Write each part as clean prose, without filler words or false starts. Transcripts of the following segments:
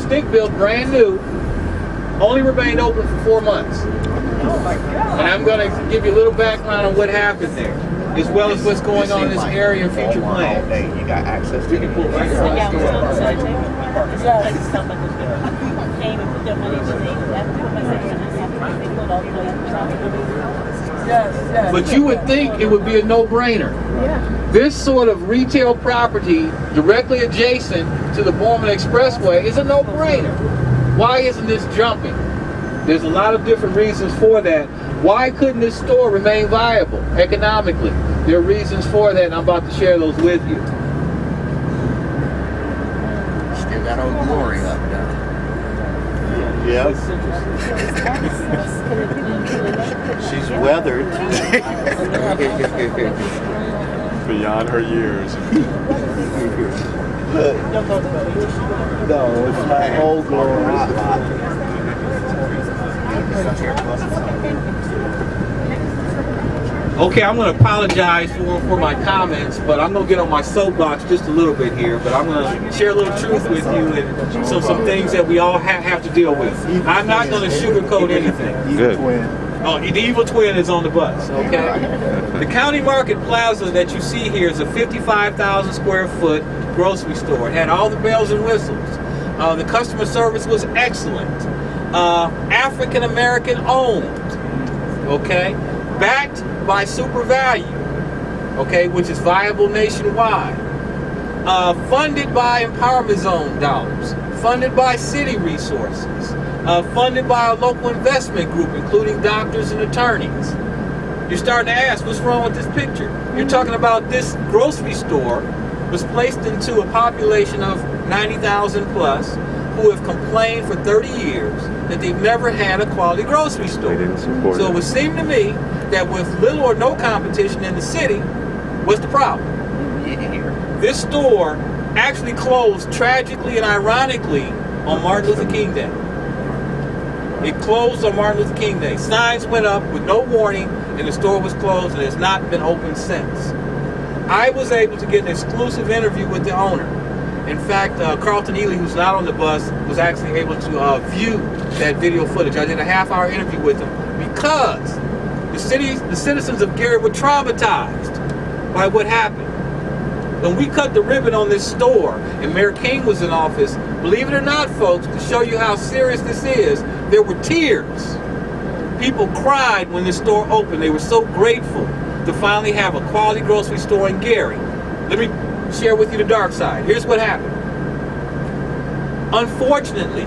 stick built, brand new, only remained open for 4 months. Oh my God. And I'm going to give you a little background on what happened there, as well as what's going on in this area and future plans. You got access We can pull right across the store. Yes. But you would think it would be a no-brainer. Yeah. This sort of retail property directly adjacent to the Borman Expressway is a no-brainer. Why isn't this jumping? There's a lot of different reasons for that. Why couldn't this store remain viable economically? There are reasons for that, and I'm about to share those with you. Still got Old Glory up there. Yep. She's weathered. Beyond her years. No, it's my Old Glory. Okay, I'm going to apologize for my comments, but I'm going to get on my soapbox just a little bit here. But I'm going to share a little truth with you and some things that we all have to deal with. I'm not going to sugarcoat anything. Good. Oh, the evil twin is on the bus, okay? The County Market Plaza that you see here is a 55,000 square foot grocery store. It had all the bells and whistles. The customer service was excellent. African American owned, okay? Backed by Super Value, okay, which is viable nationwide. Funded by Empowerment Zone dollars. Funded by city resources. Funded by a local investment group, including doctors and attorneys. You're starting to ask, what's wrong with this picture? You're talking about this grocery store was placed into a population of 90,000 plus who have complained for 30 years that they've never had a quality grocery store. They didn't support So it it. would seem to me that with little or no competition in the city, what's the problem? This store actually closed tragically and ironically on Martin Luther King Day. It closed on Martin Luther King Day. Signs went up with no warning and the store was closed and has not been opened since. I was able to get an exclusive interview with the owner. In fact, Carlton Ely, who's not on the bus, was actually able to view that video footage. I did a half-hour interview with him because the citizens of Gary were traumatized by what happened. When we cut the ribbon on this store and Mayor King was in office, believe it or not, folks, to show you how serious this is, there were tears. People cried when this store opened. They were so grateful to finally have a quality grocery store in Gary. Let me share with you the dark side. Here's what happened. Unfortunately,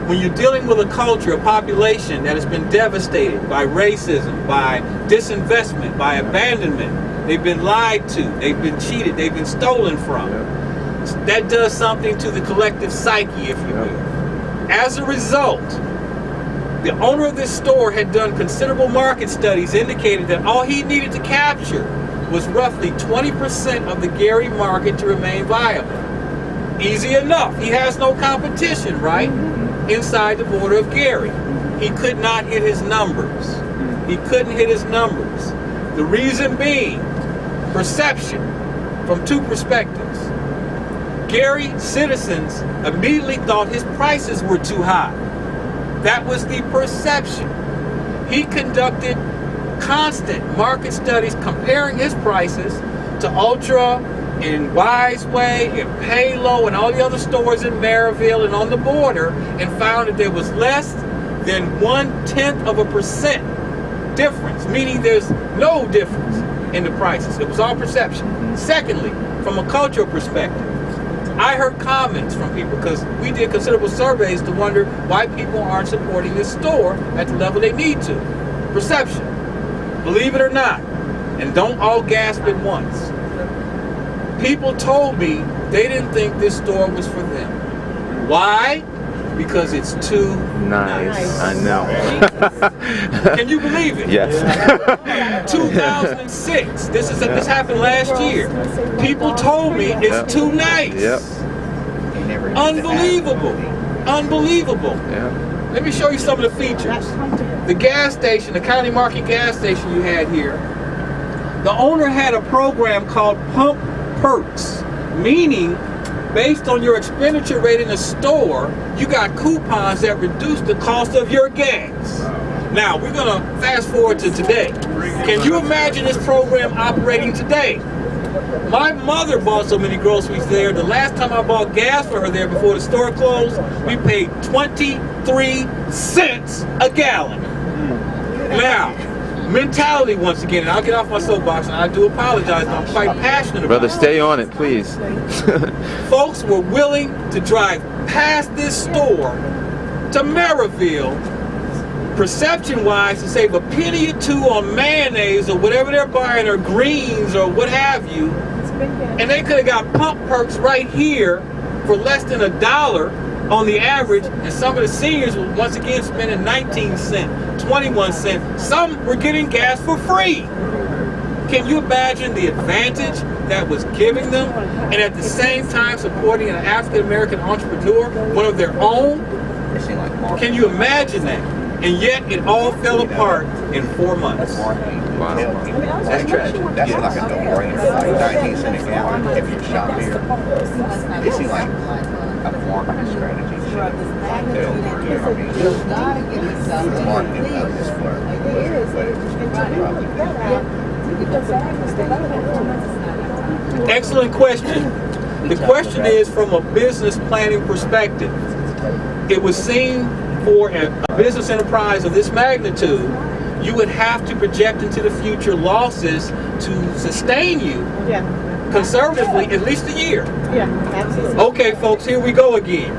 when you're dealing with a culture, a population that has been devastated by racism, by disinvestment, by abandonment, they've been lied to, they've been cheated, they've been stolen from. That does something to the collective psyche, if you will. As a result, the owner of this store had done considerable market studies indicated that all he needed to capture was roughly 20% of the Gary market to remain viable. Easy enough. He has no competition, right? Inside the border of Gary. He could not hit his numbers. He couldn't hit his numbers. The reason being perception from two perspectives. Gary citizens immediately thought his prices were too high. That was the perception. He conducted constant market studies comparing his prices to Ultra, in Wiseway, in Palo, and all the other stores in Maryville and on the border, and found that there was less than 0.1% difference, meaning there's no difference in the prices. It was all perception. Secondly, from a cultural perspective, I heard comments from people because we did considerable surveys to wonder why people aren't supporting this store at the level they need to. Perception. Believe it or not, and don't all gasp at once. People told me they didn't think this store was for them. Why? Because it's too nice. I know. Can you believe it? Yes. 2006. This happened last year. People told me it's too nice. Yep. Unbelievable. Unbelievable. Yeah. Let me show you some of the features. The gas station, the County Market gas station you had here, the owner had a program called Pump Perks, meaning based on your expenditure rate in the store, you got coupons that reduce the cost of your gas. Now, we're going to fast forward to today. Can you imagine this program operating today? My mother bought so many groceries there. The last time I bought gas for her there before the store closed, we paid 23 cents a gallon. Now, mentality once again, and I'll get off my soapbox, and I do apologize, but I'm quite passionate about Brother, it. stay on it, please. Folks were willing to drive past this store to Maryville, perception-wise, to save a penny or two on mayonnaise or whatever they're buying, or greens or what have you, and they could have got pump perks right here for less than $1 on the average, and some of the seniors were once again spending 19 cents, 21 cents. Some were getting gas for free. Can you imagine the advantage that was giving them, and at the same time supporting an African-American entrepreneur, one of their own? Can you imagine that? And yet it all fell apart in 4 months. Wow. That's tragic. That's like a no-brainer. Like 19 cents a gallon if you shop here. It seems like a marketing strategy. I mean, the marketing of this work. Excellent question. The question is from a business planning perspective. It was seen for a business enterprise of this magnitude, you would have to project into the future losses to sustain you conservatively at least a year. Yeah, absolutely. Okay, folks, here we go again.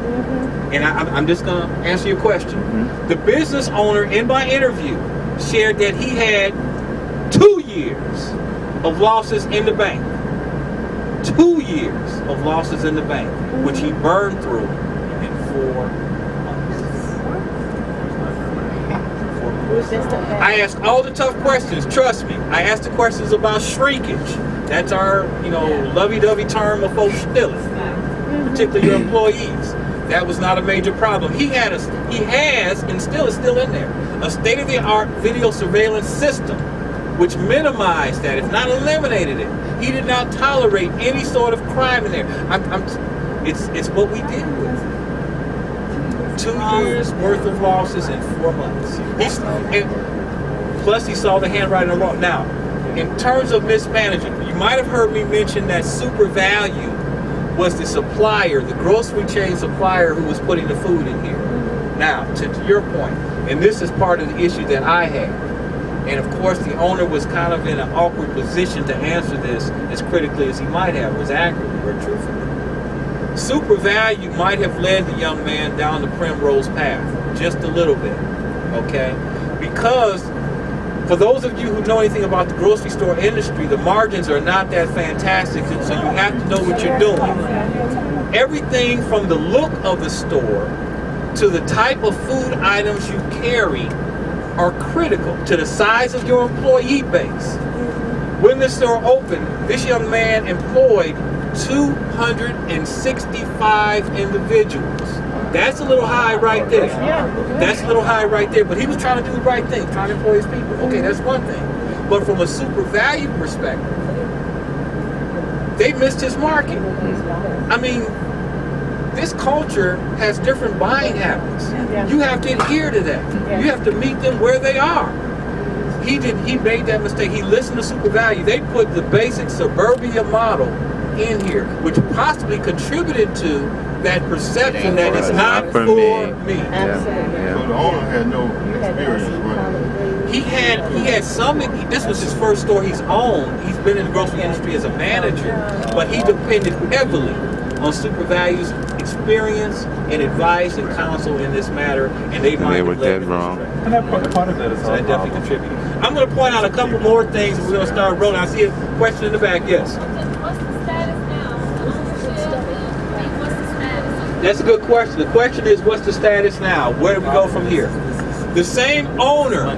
And I'm just going to answer your question. The business owner in my interview shared that he had 2 years of losses in the bank. 2 years of losses in the bank, which he burned through in 4 months. I ask all the tough questions, trust me. I ask the questions about shrinkage. That's our, lovey-dovey term of folks stealing, particularly your employees. That was not a major problem. He has, and still is still in there, a state-of-the-art video surveillance system, which minimized that, if not eliminated it. He did not tolerate any sort of crime in there. It's what we did with. 2 years worth of losses in 4 months. Plus he saw the handwriting on the wall. Now, in terms of mismanagement, you might have heard me mention that Super Value was the supplier, the grocery chain supplier who was putting the food in here. Now, to your point, and this is part of the issue that I had, and of course the owner was kind of in an awkward position to answer this as critically as he might have, was accurately or truthfully. Super Value might have led the young man down the primrose path, just a little bit, okay? Because for those of you who know anything about the grocery store industry, the margins are not that fantastic, so you have to know what you're doing. Everything from the look of the store to the type of food items you carry are critical to the size of your employee base. When the store opened, this young man employed 265 individuals. That's a little high right there. That's a little high right there. But he was trying to do the right thing, trying to employ his people. Okay, that's one thing. But from a Super Value perspective, they missed his market. I mean, this culture has different buying habits. You have to adhere to that. You have to meet them where they are. He made that mistake. He listened to Super Value. They put the basic suburbia model in here, which possibly contributed to that perception that it's not for me. Yeah. So the owner had no experience running. He had some. This was his first store he's owned. He's been in the grocery industry as a manager, but he depended heavily on Super Value's experience and advice and counsel in this matter, and they were dead wrong. And that part of that is So that definitely contributed. I'm going to point out a couple more things, and we're going to start rolling. I see a question in the back. Yes. What's the status now? What's the status? That's a good question. The question is, what's the status now? Where do we go from here? The same owner,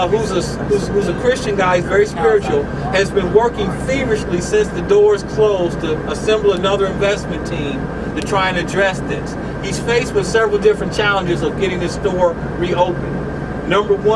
who's a Christian guy, he's very spiritual, has been working feverishly since the doors closed to assemble another investment team to try and address this. He's faced with several different challenges of getting the store reopened. Number one,